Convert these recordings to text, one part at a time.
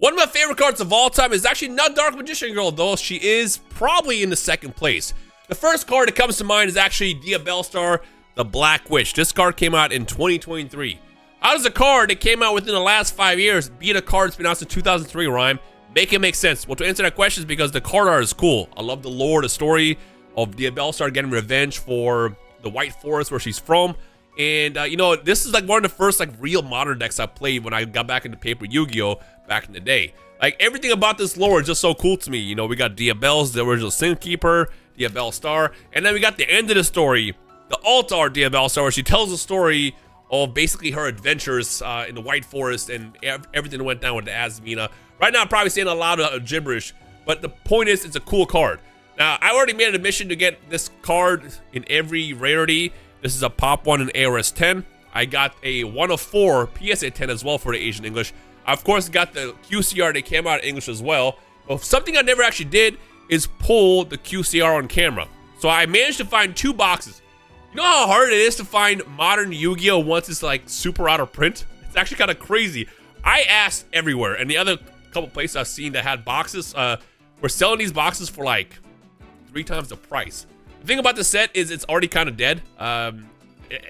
One of my favorite cards of all time is actually not Dark Magician Girl, though she is probably in the second place. The first card that comes to mind is actually Diabellstar, the Black Witch. This card came out in 2023. How does a card that came out within the last 5 years beat a card that's been out since 2003, Rhyme? Make it make sense. Well, to answer that question is because the card art is cool. I love the lore, the story of Diabellstar getting revenge for the White Forest where she's from. And, you know, this is like one of the first like real modern decks I played when I got back into Paper Yu-Gi-Oh! Back in the day. Like, everything about this lore is just so cool to me. You know, we got Diabell's, the original Sin Keeper, Diabellstar, and then we got the end of the story, the Altar Diabellstar, where she tells the story of basically her adventures in the White Forest and everything that went down with the Azmina. Right now, I'm probably saying a lot of gibberish, but the point is, it's a cool card. Now, I already made an admission to get this card in every rarity. This is a Pop 1 in ARS 10. I got a 1 of 4 PSA 10 as well for the Asian English. I, of course, got the QCR that came out in English as well. But something I never actually did is pull the QCR on camera. So I managed to find 2 boxes. You know how hard it is to find modern Yu-Gi-Oh! Once it's like super out of print? It's actually kind of crazy. I asked everywhere, and the other couple places I've seen that had boxes were selling these boxes for like 3 times the price. The thing about the set is it's already kind of dead. And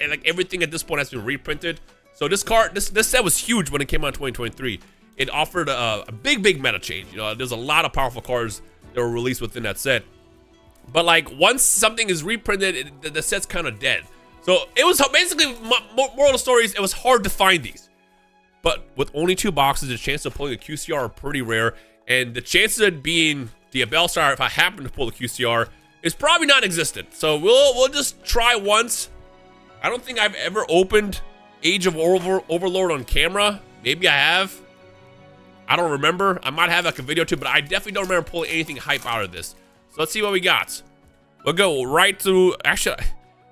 like everything at this point has been reprinted. So this set was huge when it came out in 2023. It offered a big meta change. You know, there's a lot of powerful cards that were released within that set. But like once something is reprinted, the set's kind of dead. So it was basically, moral of the story is, it was hard to find these. But with only 2 boxes, the chances of pulling a QCR are pretty rare. And the chances of it being Diabellstar, if I happen to pull the QCR, is probably non-existent. So we'll just try once. I don't think I've ever opened Age of Overlord on camera. Maybe I have. I don't remember. I might have like a video too, but I definitely don't remember pulling anything hype out of this. So let's see what we got. We'll go right through. Actually, this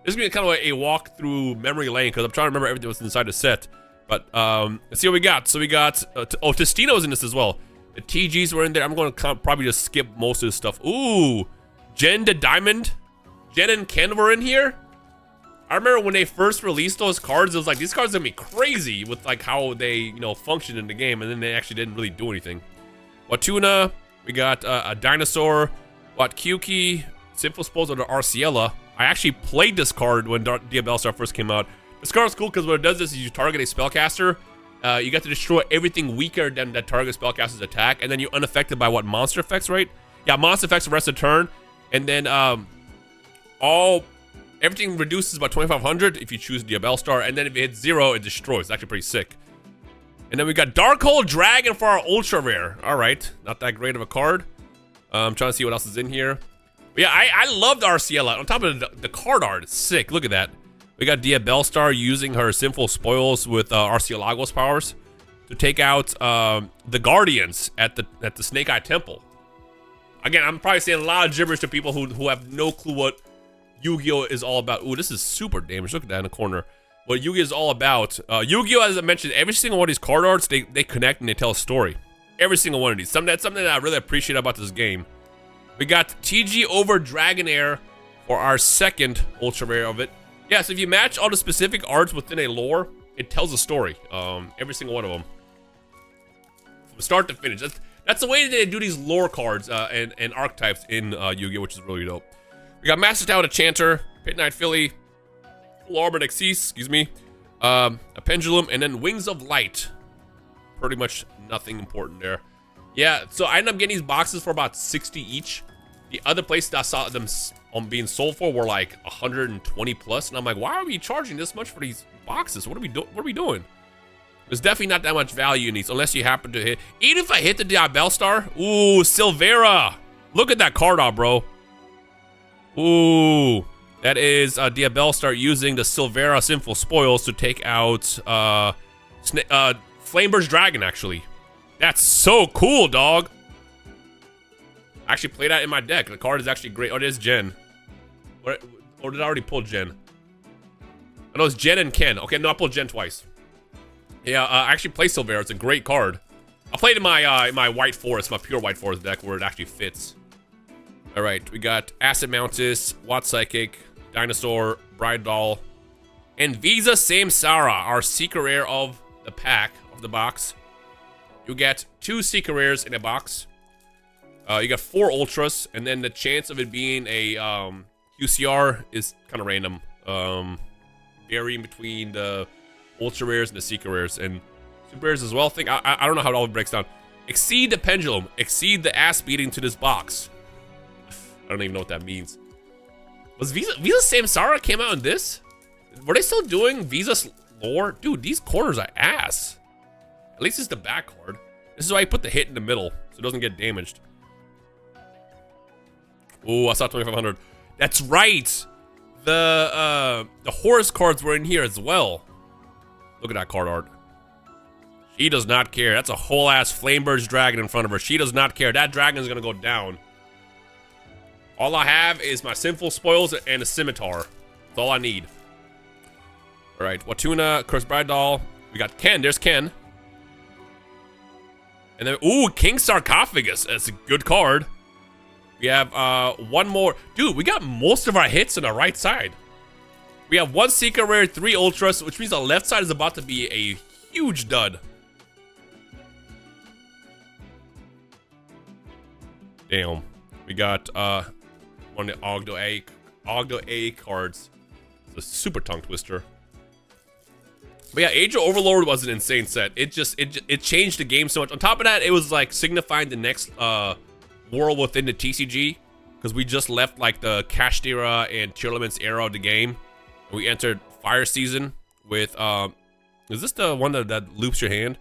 is gonna be kind of a walk through memory lane because I'm trying to remember everything that's inside the set. But let's see what we got. So we got Testino's in this as well. The TGs were in there. I'm going to probably just skip most of this stuff. Ooh, Jen the Diamond, Jen and Ken were in here. I remember when they first released those cards, it was like, these cards are gonna be crazy with like how they, you know, function in the game, and then they actually didn't really do anything. Watuna, we got a Dinosaur, Watkyuki, Simple Spose, or the Arciella. I actually played this card when Diabellstar first came out. This card is cool because what it does is you target a spellcaster, you get to destroy everything weaker than that target spellcaster's attack, and then you're unaffected by what, monster effects, right? Yeah, monster effects the rest of the turn, and then everything reduces by 2,500 if you choose Diabellstar, and then if it hits 0, it destroys. It's actually pretty sick. And then we got Darkhold Dragon for our ultra rare. All right, not that great of a card. I'm trying to see what else is in here. But yeah, I loved Arciella. On top of the card art, it's sick. Look at that. We got Diabellstar using her Sinful Spoils with Arcielago's powers to take out the Guardians at the Snake Eye Temple. Again, I'm probably saying a lot of gibberish to people who have no clue what Yu-Gi-Oh! Is all about. Ooh, this is super damaged. Look at that in the corner. What Yu-Gi-Oh! Is all about. Yu-Gi-Oh! As I mentioned, every single one of these card arts, they connect and they tell a story. Every single one of these. That's something that I really appreciate about this game. We got TG over Dragonair for our second ultra rare of it. Yeah, so if you match all the specific arts within a lore, it tells a story. Every single one of them. From start to finish. That's the way they do these lore cards and archetypes in Yu-Gi-Oh! Which is really dope. We got Master Tao the Chanter, Pit Knight Philly, Full Armored Exceed, excuse me, a Pendulum, and then Wings of Light. Pretty much nothing important there. Yeah, so I ended up getting these boxes for about 60 each. The other places I saw them being sold for were like 120 plus, and I'm like, why are we charging this much for these boxes? What are we doing? There's definitely not that much value in these unless you happen to hit. Even if I hit the Diabellstar, ooh, Silvera. Look at that card art, bro. Ooh, that is Diabellstar using the Silvera Sinful Spoils to take out Flamebird's Dragon, actually. That's so cool, dog. I actually played that in my deck. The card is actually great. Oh, it is Jen. Or did I already pull Jen? I know it's Jen and Ken. Okay, no, I pulled Jen twice. Yeah, I actually played Silvera. It's a great card. I played in my White Forest, my pure White Forest deck where it actually fits. All right, we got Acid Mountis, Watt Psychic, Dinosaur, Bride Doll, and Visa Samsara, our secret rare of the pack, of the box. you get 2 secret rares in a box. You got 4 ultras, and then the chance of it being a QCR is kind of random. Varying between the ultra rares and the secret rares and super rares as well. I don't know how it all breaks down. Exceed the pendulum. Exceed the ass beating to this box. I don't even know what that means. Was Visa Samsara came out in this? Were they still doing Visa's lore? Dude, these corners are ass. At least it's the back card. This is why I put the hit in the middle so it doesn't get damaged. Oh, I saw 2500. That's right. The Horus cards were in here as well. Look at that card art. She does not care. That's a whole ass Flamebird's dragon in front of her. She does not care. That dragon is gonna go down. All I have is my Sinful Spoils and a Scimitar. That's all I need. All right, Watuna, Curse Bride Doll. We got Ken. There's Ken. And then, ooh, King Sarcophagus. That's a good card. We have one more. Dude, we got most of our hits on the right side. We have 1 secret rare, 3 ultras, which means the left side is about to be a huge dud. Damn. We got one of the Ogdo A cards. It's a super tongue twister. But yeah, Age of Overlord was an insane set. It changed the game so much. On top of that, it was like signifying the next world within the TCG, because we just left like the Cached era and Tearlaments era of the game. We entered Fire Season with is this the one that loops your hand?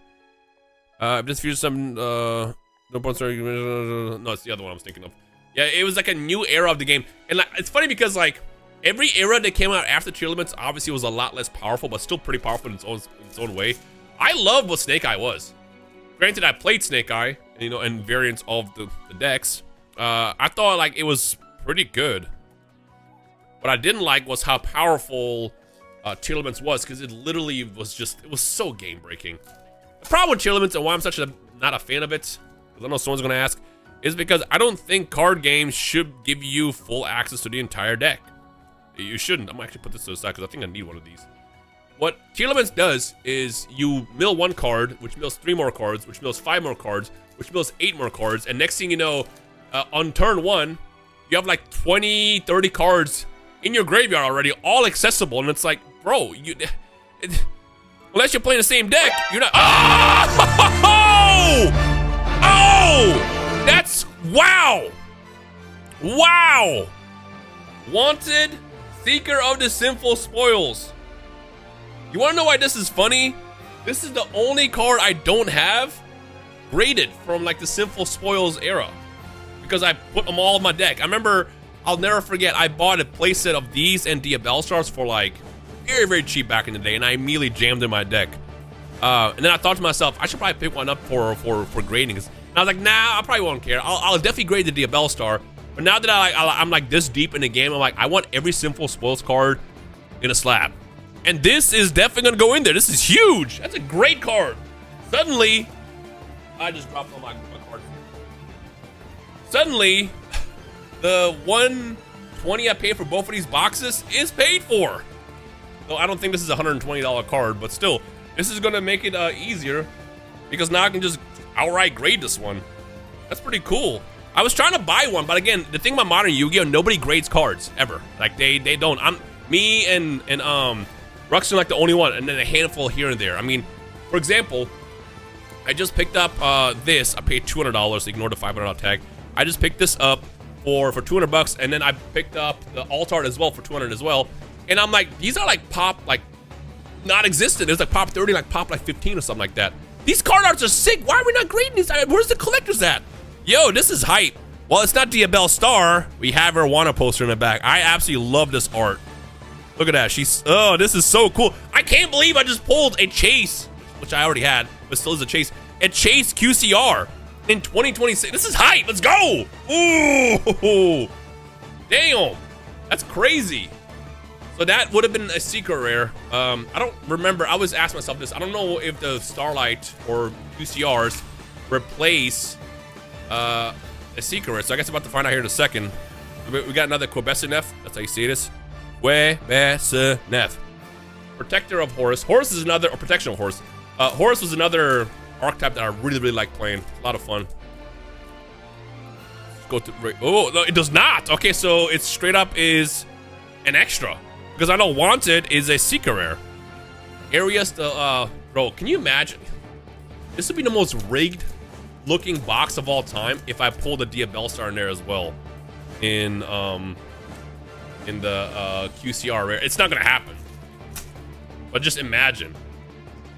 Just fused some no, it's the other one I was thinking of. Yeah, it was like a new era of the game. And like, it's funny because like every era that came out after Tearlaments obviously was a lot less powerful, but still pretty powerful in its own way. I love what Snake Eye was. Granted, I played Snake Eye, you know, and variants of the decks. I thought like it was pretty good. What I didn't like was how powerful Tearlaments was, because it literally was it was so game breaking. The problem with Tearlaments and why I'm not a fan of it, because I know someone's gonna ask, is because I don't think card games should give you full access to the entire deck. You shouldn't. I'm gonna actually put this to the side because I think I need one of these. What Tearlaments does is you mill 1 card, which mills 3 more cards, which mills 5 more cards, which mills 8 more cards, and next thing you know, on turn 1, you have like 20, 30 cards in your graveyard already, all accessible, and it's like, bro, unless you're playing the same deck, you're not. Oh! Oh! That's wow! Wow! Wanted Seeker of the Sinful Spoils. You wanna know why this is funny? This is the only card I don't have graded from like the Sinful Spoils era, because I put them all in my deck. I remember, I'll never forget, I bought a playset of these and Diabell Stars for like very, very cheap back in the day, and I immediately jammed in my deck. And then I thought to myself, I should probably pick one up for grading. And I was like, nah, I probably won't care. I'll definitely grade the Diabell Star. But now that I'm like this deep in the game, I'm like, I want every Sinful Spoils card in a slab. And this is definitely gonna go in there. This is huge. That's a great card. Suddenly, I just dropped all my cards. Suddenly, the $120 I paid for both of these boxes is paid for. So I don't think this is a $120 card, but still, this is gonna make it easier, because now I can just outright grade this one. That's pretty cool. I was trying to buy one, but again, the thing about modern Yu-Gi-Oh, nobody grades cards ever. Like they don't. Me and Rux are like the only one, and then a handful here and there. I mean, for example, I just picked up this. I paid $200. Ignore the $500 tag. I just picked this up for $200, and then I picked up the alt art as well for $200 as well. And I'm like, these are like pop, like non-existent. There's like pop 30, like pop like 15 or something like that. These card arts are sick. Why are we not grading these? Where's the collectors at? Yo, this is hype. Well, it's not Diabell Star. We have her Wanna poster in the back. I absolutely love this art. Look at that. Oh, this is so cool. I can't believe I just pulled a Chase, which I already had, but still is a Chase. A Chase QCR in 2026. This is hype. Let's go. Ooh. Damn. That's crazy. So that would have been a secret rare. I don't remember. I always ask myself this. I don't know if the Starlight or QCRs replace a secret rare. So I guess I'm about to find out here in a second. We got another Quebesinef. That's how you see this. Quebesinef. Protector of Horus. Horus is another, or protection of Horus. Horus was another archetype that I really, really like playing. A lot of fun. Let's go to, oh, no, it does not. Okay, so it straight up is an extra. Because I know Wanted is a secret rare. Arius, bro, can you imagine? This would be the most rigged looking box of all time if I pulled a Diabellstar in there as well. In the QCR rare. It's not gonna happen. But just imagine.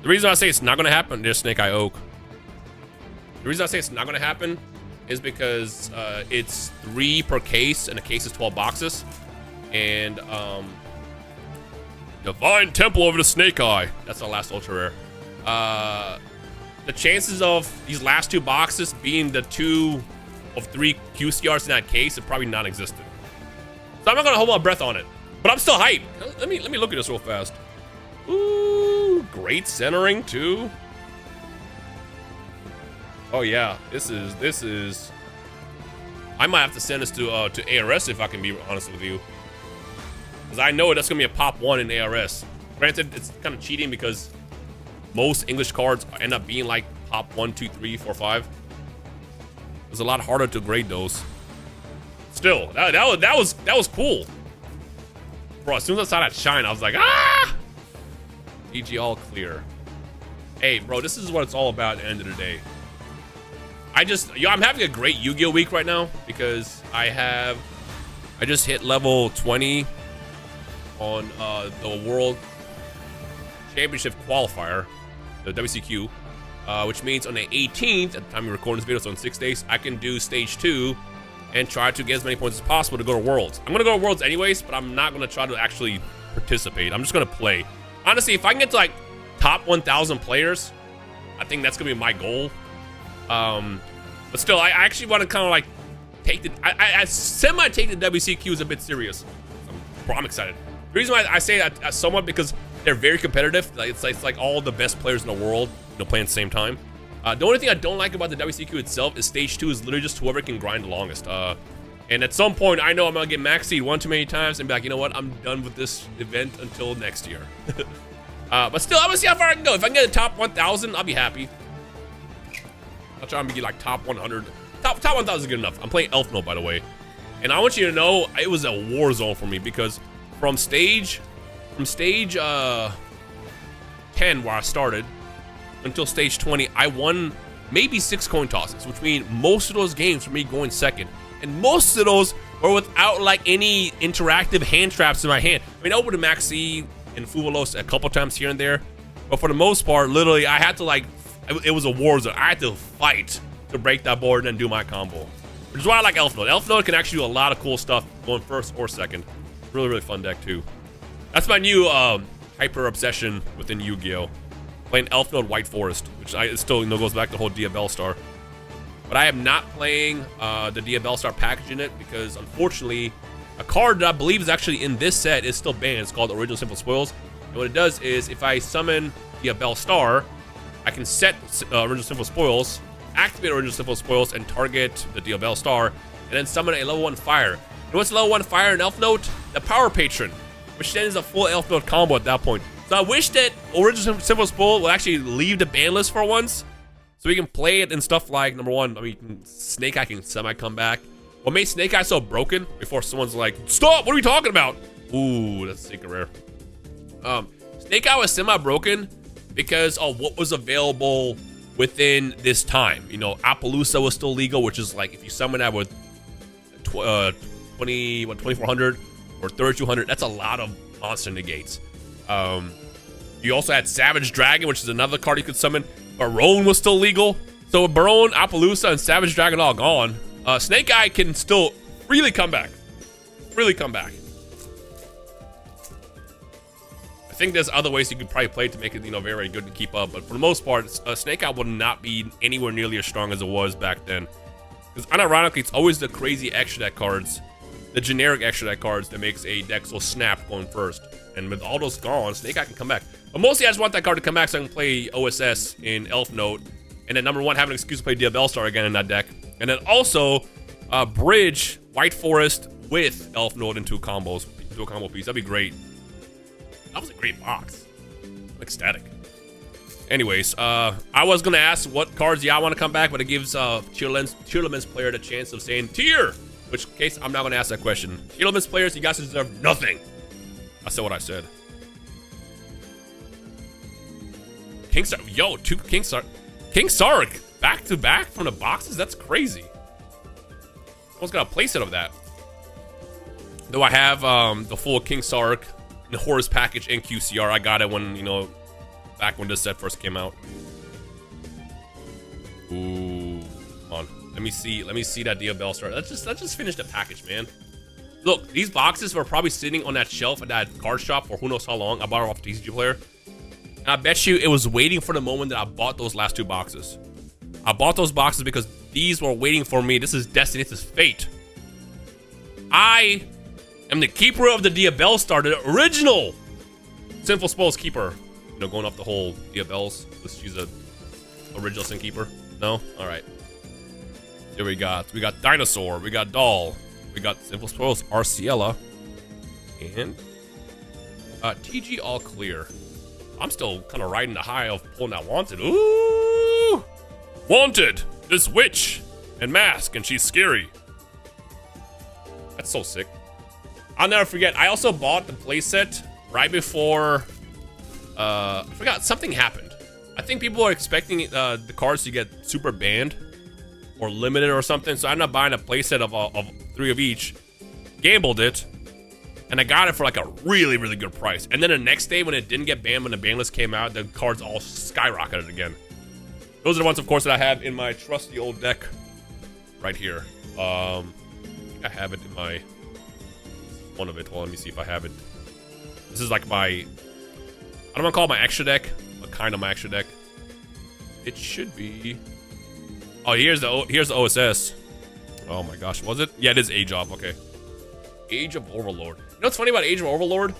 The reason I say it's not gonna happen, there's Snake Eye Oak. The reason I say it's not gonna happen is because it's 3 per case, and a case is 12 boxes. And Divine Temple over the Snake Eye. That's our last ultra rare. The chances of these last 2 boxes being the 2 of 3 QCRs in that case are probably non-existent. So I'm not gonna hold my breath on it, but I'm still hyped. Let me look at this real fast. Ooh, great centering too. Oh yeah, this is. I might have to send this to ARS if I can be honest with you, because I know that's gonna be a pop 1 in ARS. Granted, it's kind of cheating because most English cards end up being like pop 1, 2, 3, 4, 5. It's a lot harder to grade those. Still, that was cool, bro. As soon as I saw that shine, I was like, ah! EG all clear. Hey, bro, this is what it's all about at the end of the day. I'm having a great Yu-Gi-Oh week right now because I just hit level 20 on the World Championship qualifier, the WCQ, which means on the 18th, at the time we record this video, so in 6 days, I can do stage 2 and try to get as many points as possible to go to Worlds. I'm gonna go to Worlds anyways, but I'm not gonna try to actually participate. I'm just gonna play. Honestly, if I can get to like top 1,000 players, I think that's gonna be my goal. But still, I actually want to kind of like take the, I semi-take the WCQs a bit serious. I'm excited. The reason why I say that somewhat because they're very competitive. Like it's like all the best players in the world, playing at the same time. The only thing I don't like about the WCQ itself is stage 2 is literally just whoever can grind the longest. And at some point, I know I'm gonna get max seed 1 too many times and be like, you know what, I'm done with this event until next year. But still, I'm gonna see how far I can go. If I can get the top 1,000, I'll be happy. I'll try and be like top 100. Top 1,000 is good enough. I'm playing Elf Note, by the way. And I want you to know, it was a war zone for me because from stage 10 where I started until stage 20, I won maybe 6 coin tosses, which means most of those games for me going second. And most of those were without like any interactive hand traps in my hand. I mean, I opened a Maxi and Fuvalos a couple times here and there, but for the most part, literally, I had to like, it was a war zone. I had to fight to break that board and then do my combo. Which is why I like Elf Note. Elf Note can actually do a lot of cool stuff going first or second. Really, really fun deck too. That's my new hyper obsession within Yu-Gi-Oh! Playing Elf Note White Forest, which it still goes back to the whole Diabellstar. But I am not playing the Diabellstar package in it because unfortunately, a card that I believe is actually in this set is still banned. It's called Original Simple Spoils. And what it does is if I summon Diabellstar, I can set Original Simple Spoils, activate Original Simple Spoils, and target the Diabellstar, and then summon a level 1 fire. And what's level 1 fire in Elf Note? The Power Patron, which then is a full Elf Note combo at that point. So I wish that Original Simple Spoil will actually leave the ban list for once, so we can play it and stuff like, number 1, I mean, Snake Eye can semi-come back. What made Snake Eye so broken before someone's like, stop, what are we talking about? Ooh, that's secret rare. Snake Eye was semi-broken because of what was available within this time. You know, Appaloosa was still legal, which is like, if you summon that with 2400 or 3200, that's a lot of monster negates. You also had Savage Dragon, which is another card you could summon. Barone was still legal. So with Barone, Appaloosa, and Savage Dragon all gone, Snake Eye can still freely come back. Freely come back. I think there's other ways you could probably play it to make it, very, very good to keep up. But for the most part, Snake Eye will not be anywhere nearly as strong as it was back then. Because unironically, it's always the crazy extra deck cards, the generic extra deck cards that makes a deck so snap going first. And with all those gone, Snake Eye can come back. But mostly I just want that card to come back so I can play OSS in Elf Note. And then number 1, have an excuse to play Diabellstar again in that deck. And then also bridge White Forest with Elf Note into a combo piece. That'd be great. That was a great box. I'm ecstatic. Anyways, I was gonna ask what cards y'all want to come back, but it gives Tier Limits player the chance of saying tier. Which case, I'm not gonna ask that question. Tier Limits players, you guys deserve nothing. I said what I said. King Star, yo, 2 King Star, King Sark back to back from the boxes. That's crazy. I almost got a playset of that. Though I have the full King Sark, the Horus package, and QCR. I got it when, you know, back when this set first came out. Ooh, come on. Let me see that Diabell Star. Let's just finish the package, man. Look, these boxes were probably sitting on that shelf at that card shop for who knows how long. I bought it off TCG Player. And I bet you it was waiting for the moment that I bought those last 2 boxes. I bought those boxes because these were waiting for me. This is destiny. This is fate. I am the keeper of the Diabell Star, the original Sinful Spells keeper. You know, going off the whole Diabells. Let's use a original Sin Keeper. No? Alright. Here we got Dinosaur, we got Doll, we got Sinful Spells, Arciella, and TG all clear. I'm still kind of riding the high of pulling that Wanted. Ooh! Wanted! This witch and mask, and she's scary. That's so sick. I'll never forget, I also bought the playset right before, I forgot, something happened. I think people are expecting the cards to get super banned or limited or something, so I ended up buying a playset of 3 of each, gambled it, and I got it for like a really, really good price. And then the next day when it didn't get banned, when the ban list came out, the cards all skyrocketed again. Those are the ones, of course, that I have in my trusty old deck right here. I have it in my, one of it. Well, let me see if I have it. This is like my, I don't want to call it my extra deck, but kind of my extra deck. It should be, oh, here's the OSS. Oh my gosh, was it? Yeah, it is Age of, okay. Age of Overlord. You know what's funny about Age of Overlord?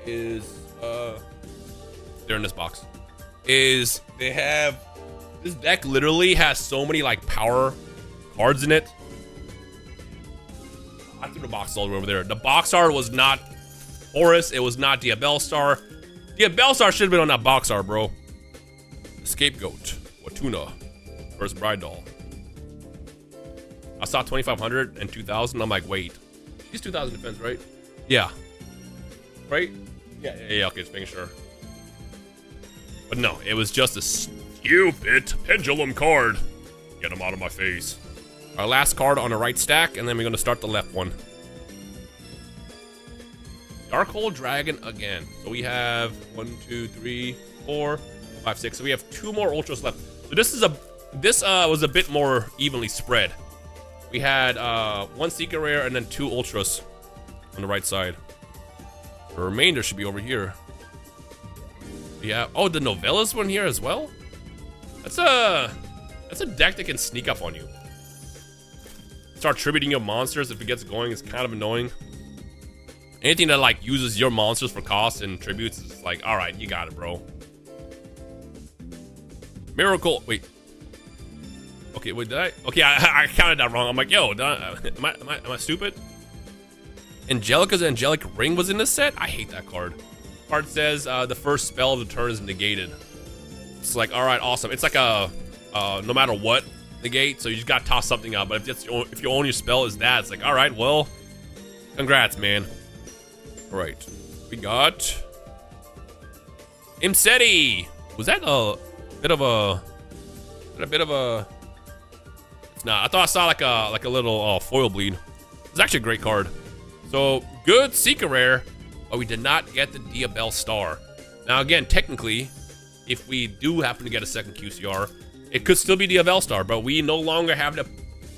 Is, they're in this box. Is they have, this deck literally has so many like power cards in it. I threw the box all the way over there. The box art was not Horus, it was not Diabell Star. Diabell Star should have been on that box art, bro. Scapegoat, Watuna, First Bride Doll. I saw 2,500 and 2,000. I'm like, wait, she's 2,000 defense, right? Yeah. Right? Yeah, okay, just making sure. But no, it was just a stupid pendulum card. Get him out of my face. Our last card on the right stack, and then we're gonna start the left one. Darkhold Dragon again. So we have 1, 2, 3, 4, 5, 6. So we have 2 more ultras left. So this was a bit more evenly spread. We had 1 secret rare and then 2 ultras on the right side. The remainder should be over here. Yeah. Oh, the novellas one here as well. That's a deck that can sneak up on you. Start tributing your monsters if it gets going is kind of annoying. Anything that like uses your monsters for cost and tributes is like, all right, you got it, bro. Miracle. Wait. Okay, wait, did I? Okay, I counted that wrong. I'm like, yo, am I stupid? Angelica's Angelic Ring was in this set? I hate that card. Card says the first spell of the turn is negated. It's like, all right, awesome. It's like a no matter what negate, so you just gotta toss something out. But if your only spell is that, it's like, all right, well, congrats, man. All right, we got Imseti. Was that a bit of a? It's not. I thought I saw like a little foil bleed. It's actually a great card. So good secret rare, but we did not get the Diabell Star. Now again, technically, if we do happen to get a second QCR, it could still be Diabell Star, but we no longer have the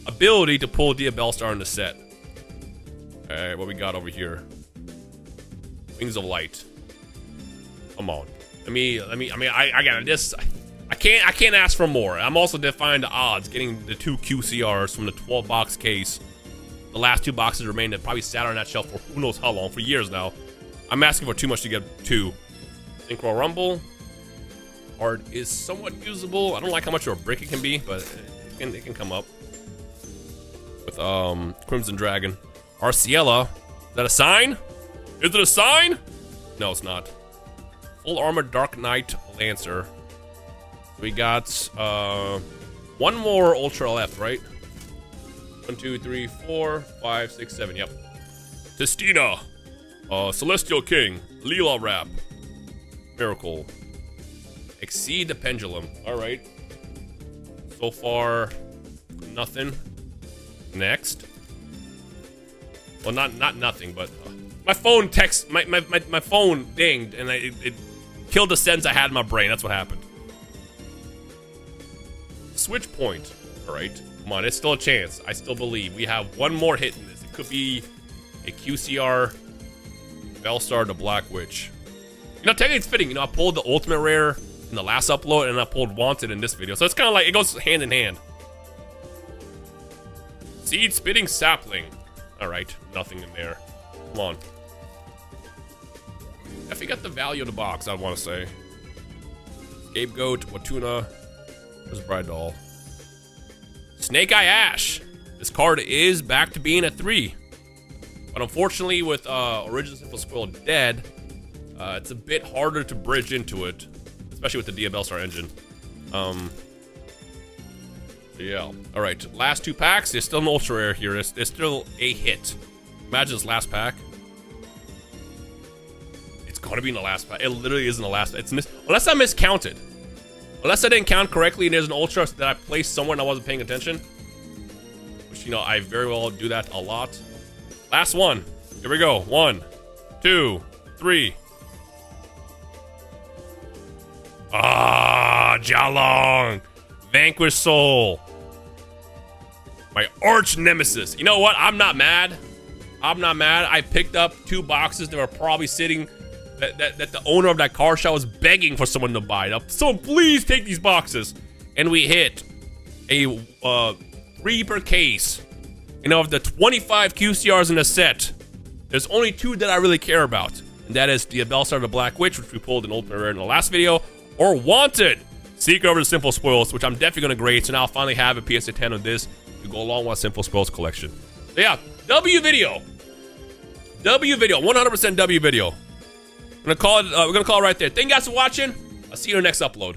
ability to pull Diabell Star in the set. All right, what we got over here? Wings of Light. Come on. I got this. I can't ask for more. I'm also defying the odds, getting the 2 QCRs from the 12-box case. The last 2 boxes remain that probably sat on that shelf for who knows how long, for years now. I'm asking for too much to get 2. Synchro Rumble. Card is somewhat usable. I don't like how much of a brick it can be, but it can come up. With Crimson Dragon. Arciella. Is that a sign? Is it a sign? No, it's not. Full Armor Dark Knight Lancer. We got one more ultra left, right? 1, 2, 3, 4, 5, 6, 7. Yep. Testina, Celestial King, Leela Wrap, Miracle, Exceed the Pendulum. All right. So far, nothing. Next. Well, not nothing, but my phone text, my phone dinged, and it killed the sense I had in my brain. That's what happened. Switch point. All right. Come on, it's still a chance. I still believe we have one more hit in this. It could be a QCR, Bellstar, the Black Witch. You know, technically it's fitting. You know, I pulled the Ultimate Rare in the last upload, and I pulled Wanted in this video. So it's kind of like, it goes hand in hand. Seed Spitting Sapling. All right, nothing in there. Come on. I forgot the value of the box, I want to say. Scapegoat, Watuna. Where's Bride Doll? Snake Eye Ash. This card is back to being a 3. But unfortunately, with Original Simple Squirrel dead, it's a bit harder to bridge into it. Especially with the Dia Bellstar engine. Yeah. Alright, last 2 packs. There's still an ultra rare here. There's still a hit. Imagine this last pack. It's gonna be in the last pack. It literally is in the last pack. Unless I miscounted. Unless I didn't count correctly and there's an ultra that I placed somewhere and I wasn't paying attention. Which, you know, I very well do that a lot. Last one. Here we go. 1, 2, 3. Ah, Jialong. Vanquish Soul. My arch nemesis. You know what? I'm not mad. I'm not mad. I picked up 2 boxes that were probably sitting, that the owner of that car shop was begging for someone to buy. Now, someone please take these boxes. And we hit a 3 per case. You know, of the 25 QCRs in the set, there's only 2 that I really care about. And that is the Bellstar, the Black Witch, which we pulled in Ultimate Rare in the last video, or Wanted, Secret over the Simple Spoils, which I'm definitely going to grade. So now I'll finally have a PSA 10 of this to go along with Simple Spoils collection. So yeah, W video. W video, 100% W video. We're gonna call it right there. Thank you guys for watching. I'll see you in the next upload.